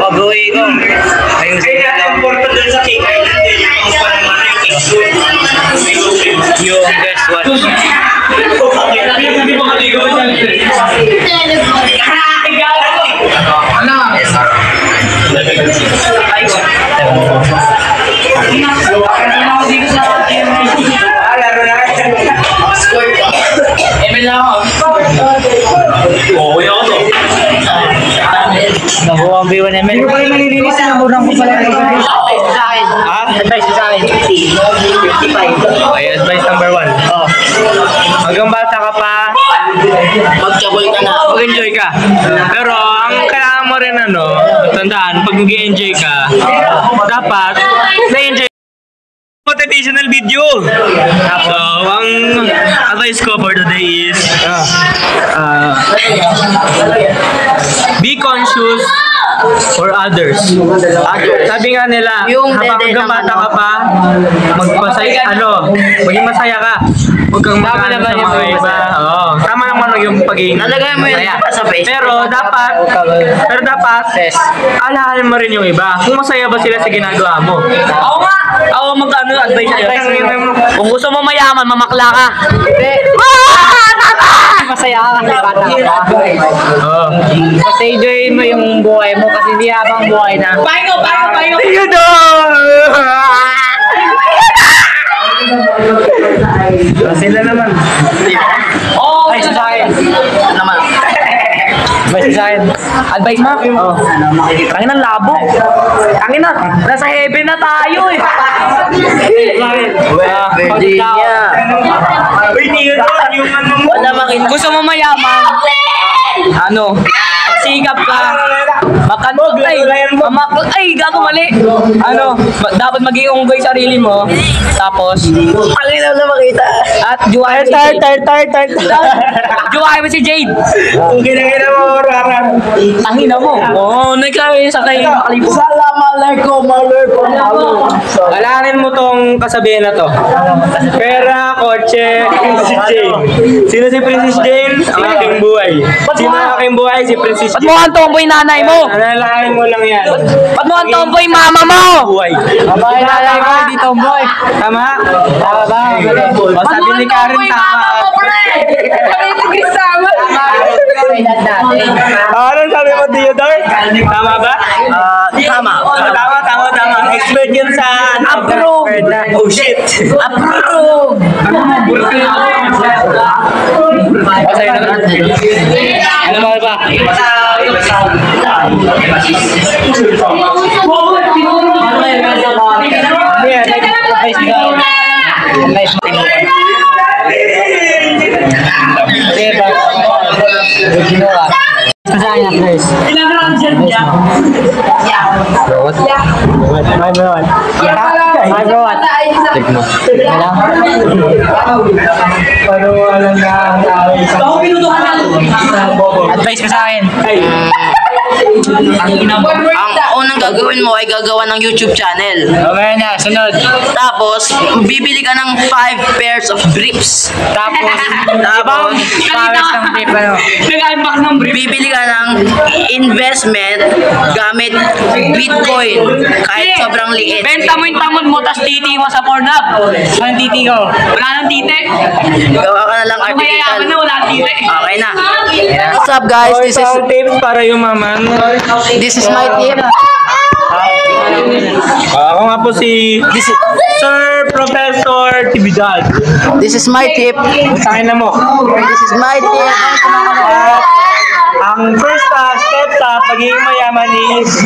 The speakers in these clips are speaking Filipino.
Pabuhay ko. Ayun sila lang. Yung guess what? Nakuha ang B1 ML. Hindi ko pala malilinis na murang ko pala. Advice sa akin. 55. Okay, advice number 1. Oh. Hanggang bata ka pa, Mag-chabol ka na. mag-enjoy ka. Pero ang kailangan mo rin tandaan, pag mag-enjoy ka, dapat na-enjoy motivational video. So, ang advice ko for today is be conscious for others. Sabi nga nila, habang bata ka pa, maging masaya ka. Huwag kang magkano sa mga iba. Tama naman yung pagiging Nalagay mo yun sa face. Pero dapat, alahalin mo rin yung iba. Kung masaya ba sila sa ginagawa mo. Ako nga! Ako advice nyo. Kung gusto mo mayaman, mamakla ka. Masaya ka kasi bata ka. Kasi enjoyin mo yung buhay mo kasi hindi habang buhay na. Pahingo! Yun o! Sila naman. Advice sa akin. Advice sa akin. Advice mo? Oo. Tangin ang labo. Tangin na. Nasa heaven na tayo eh. Virginia. Gusto mo mayaman? Sikap ka. Gago mali. Dapat maging unggoy sarili mo. Tapos, Panginaw na makita. at juwain mo si Jade. Juwain mo si Jade. Kung ginagina mo, raran. Tangina mo. Nagkaroon sa kayo. Assalamualaikum. Alanin mo tong kasabihan na to. Pera, kotse, Princess Jane. Sino si Princess Jane? Ang aking buhay. Sino ang aking buhay? Si Princess Ba't Jane. mo ang tomboy nanay mo? Alalahanin mo lang yan. Ba't mo ang tomboy mama mo? Buhay. Tomboy nanay mo, hindi tomboy. Tama? Tama ba? O sabi ni Karen, tama. Anong sabi mo, Theodore? Tama ba? Tama. Tama. Expert yun sa Approve. Oh shit. Approve. Ano ba? Kasaya na, Chris. Ilang rounds yan niya? My bro. Check mo. Ilang? Advice ka sa akin. Ang unang gagawin mo ay gagawa ng YouTube channel. Okay na, sunod. Tapos, bibili ka ng 5 pairs of briefs. Tapos, pares ng brief, Nag-unbox ng brief. Bibili ka ng investment gamit Bitcoin. Kahit sobrang liit. Benta mo yung tamod mo, tas titi mo sa Pornhub. Anong titi ko? Wala nang titi. Gawa ka na lang Kung mayayaman na, artificial. wala nang titi. Okay na. What's up guys? Tips para yung maman. This is my tip. Ako nga po si Sir Professor Tibidad. This is my tip. Sakin na mo. This is my tip. Ang first step sa pagiging mayaman is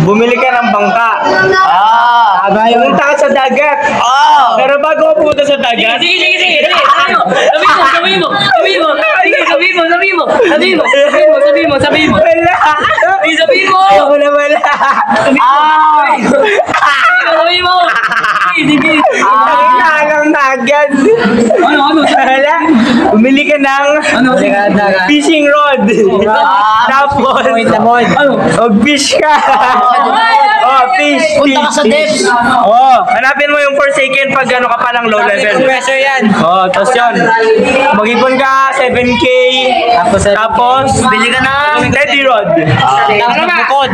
bumili ka ng bangka. Pumunta ka sa dagat. Pero bago ka pumunta sa dagat, Sige. Sabihin mo. wala. Sabihin mo. Ayaw na wala. Sabihin mo. Sige. Lang na agad. Ano? Wala. Bumili ka ng fishing rod. Tapos, mag-fish ka. Punta ka sa depths. Oo, hanapin mo yung Forsaken pag ano ka palang low level. Pressure yan. Oo, tapos yun. Mag-ipon ka, 7K. Tapos, Bili ka ng Ready Rod. Tapos magbukod.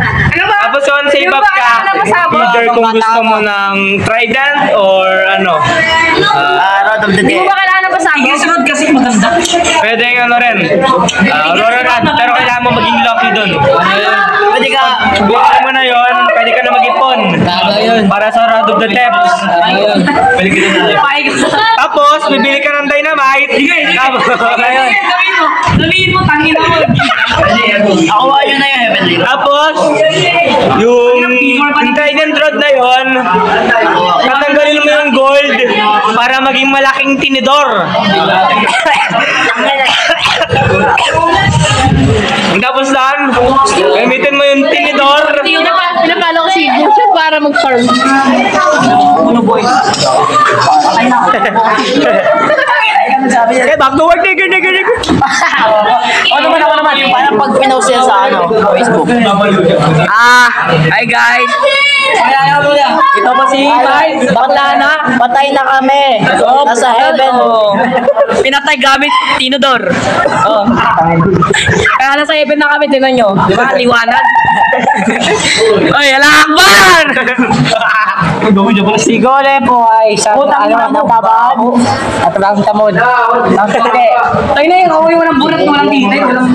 Tapos yun, save up ka. Either kung gusto mo ng Trident or ano. Rod of the Dead. Sunod kasi maganda. Pwede yung ano rin. Aurora Run. Pero kailangan mo maging lucky dun. Pwede ka. Bukan mo na yun, pwede ka na mag-ipon. Tama yun. Para sa Rod of the Depths. Ayun. Tapos, bibili ka ng Dynamite. Tapos, ayun. Sabihin mo, tangin mo. Ako yun na yung Heavenly. Tapos, yung Trident Rod na yun, tatanggalin mo yung gold para maging malaking tinidor. Tapos lan, gamitin mo yung tinidor. Pinapalo ko si Bullshit para mag-farm. Eh, back to work, nigga. Ako naman. Parang pag pinost yan sa Facebook. Hi guys. Ito pa si Mike. Bakla na. Patay na kami. Nasa heaven. Pinatay gamit Tinodor. Oh. Kaya nasa heaven na kami, tinan nyo. Di ba? Liwanag. Oy, alakban! Si Gole po ay isang nababaan at walang tamod. Ay na yun, ako yung walang burat, walang tinay, walang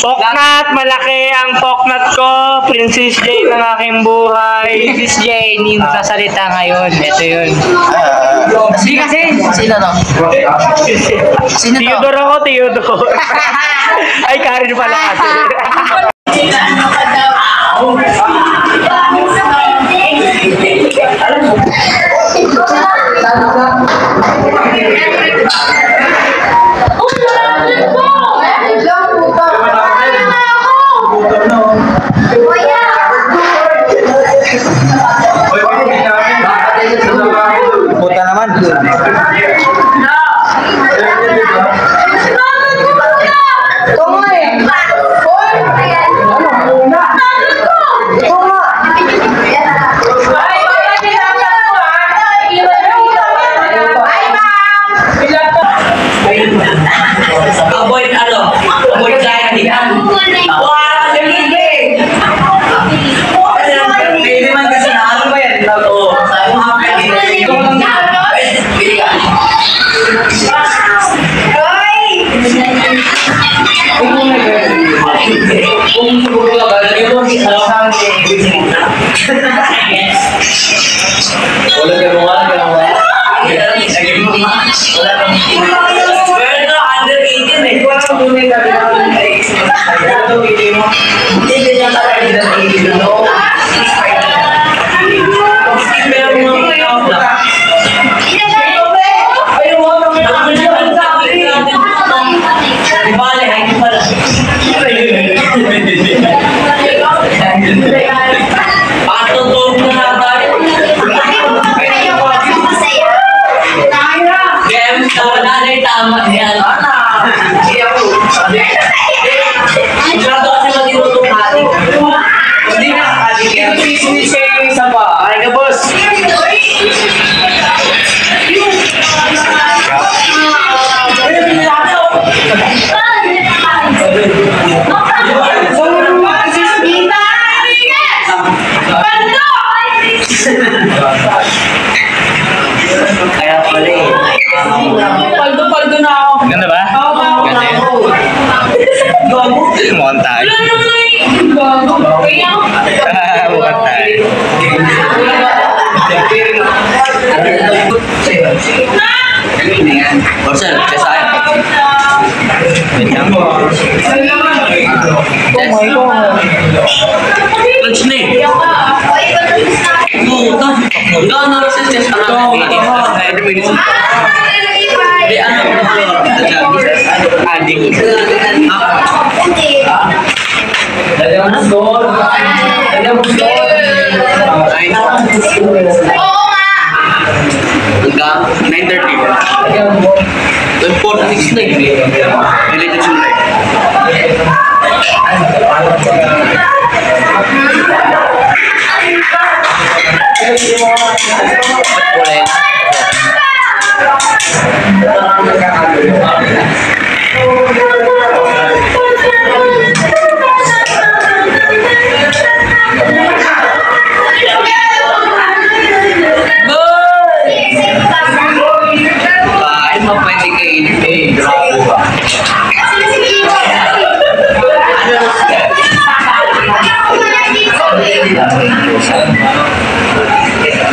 Poknat, malaki ang poknat ko. Princess Jane ng aking buhay. Princess Jane, yung sasalita ngayon. Ito yun. Hindi kasi. Sino to? Sino to? Theodore ako, Theodore. Ay, Karen pala kasi. Puta naman. Avoid climbing. Wow, hindi. Hindi man kasi ano ba yan? Oo. Sabi mo Bili ka. Wala ka mo nga. Pero under 18 eh. Wala ka muna yung hindi niya talaga under 18 no? Pero Bale, hindi pala. Patutog na tayo. Game, wala na yung tama yan. Masyado kasi matinutong hati. Hindi na hati. Hindi siya yung isa pa. Ay na, boss. Kaya pala eh. Paldo na ako. Ganda ba? Ganda yun. Mukhang tayo. Mukhang tayo. Borsel, siya sa akin. Lunch na eh. Puta. Ikaw na rin siya sa akin. Di ano? Adik. Dalawa na score. Dalawa score. Hanggang 9:30. 12:46 na eh. Related to life. Kulay. Kain mo pwede kainin eh. Grabe ba?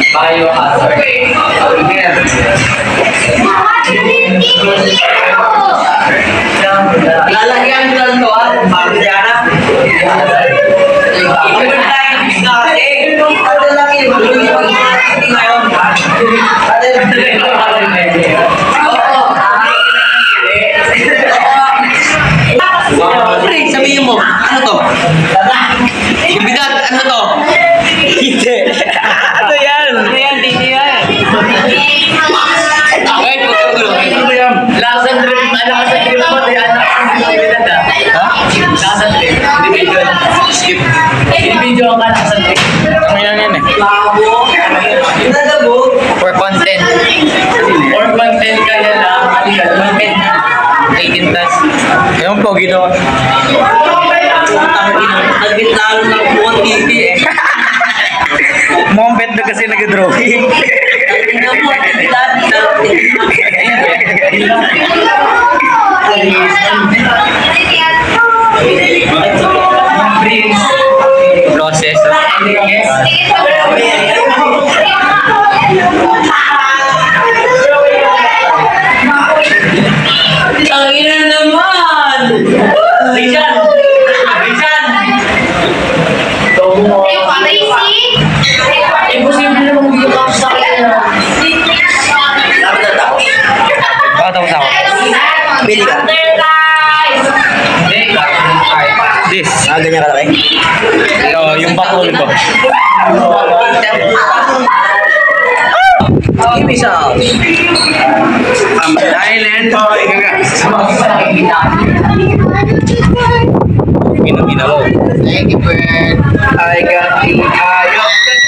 Biohazard. Lalagyan ko lang to at pagdana. Ang tayo isa eh. Ano lang yun? Ngayon. Pre, sabihin mo, ano to? Yung bigat, ano to? Hindi. Ano yan? Ano yan, hindi yan. Ay, pagkagulo. Ano ba yan? Lakas ang drip. Lakas ang drip mo. Anak ang bigat ah. Ha? Lakas ang drip. Individual. Skip. Individual ka lakas ang drip. Ano yan eh? For content. For content kaya lang. Content. 18 plus. Yung pogi doon. Nagit lalo ng buong TV eh. Moment na kasi nag-drawing. Tingnan mo, lahat Process. Ang ina naman! Rizan! Rizan! Imposible naman magiging ako sa akin. Tapos ako. Bili ka. This. Ganyan ka lang Oh, yung bakul ko. Give me some. Island. Pinag-inaw. Thank you, friend. I got the eye of the